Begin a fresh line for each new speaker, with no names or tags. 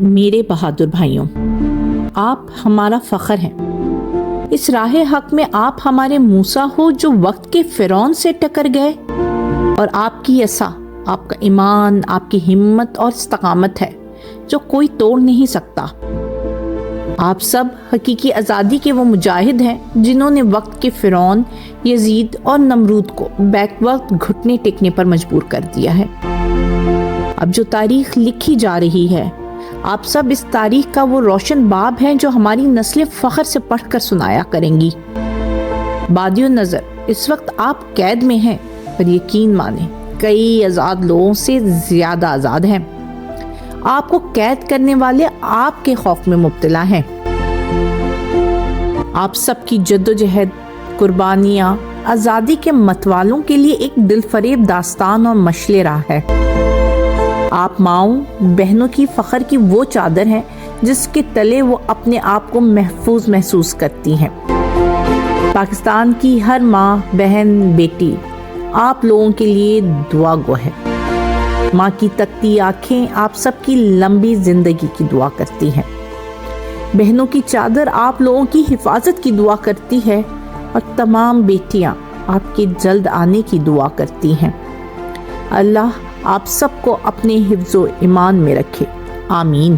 میرے بہادر بھائیوں، آپ ہمارا فخر ہیں۔ اس راہ حق میں آپ ہمارے موسیٰ ہو جو وقت کے فرعون سے ٹکر گئے، اور آپ کی عصا، آپ کا ایمان، آپ کی ہمت اور استقامت ہے جو کوئی توڑ نہیں سکتا۔ آپ سب حقیقی آزادی کے وہ مجاہد ہیں جنہوں نے وقت کے فرعون، یزید اور نمرود کو بیک وقت گھٹنے ٹیکنے پر مجبور کر دیا ہے۔ اب جو تاریخ لکھی جا رہی ہے، آپ سب اس تاریخ کا وہ روشن باب ہیں جو ہماری نسل فخر سے پڑھ کر سنایا کریں گی۔ بادی نظر اس وقت آپ قید میں ہیں، پر یقین مانیں کئی آزاد لوگوں سے زیادہ آزاد ہیں۔ آپ کو قید کرنے والے آپ کے خوف میں مبتلا ہیں۔ آپ سب کی جدوجہد، قربانیاں آزادی کے متوالوں کے لیے ایک دل فریب داستان اور مشعل راہ ہے۔ آپ ماؤں بہنوں کی فخر کی وہ چادر ہیں جس کے تلے وہ اپنے آپ کو محفوظ محسوس کرتی ہیں۔ پاکستان کی ہر ماں، بہن، بیٹی آپ لوگوں کے لیے دعا گو ہے۔ ماں کی تکتی آنکھیں آپ سب کی لمبی زندگی کی دعا کرتی ہیں۔ بہنوں کی چادر آپ لوگوں کی حفاظت کی دعا کرتی ہے، اور تمام بیٹیاں آپ کے جلد آنے کی دعا کرتی ہیں۔ اللہ آپ سب کو اپنے حفظ و ایمان میں رکھے، آمین۔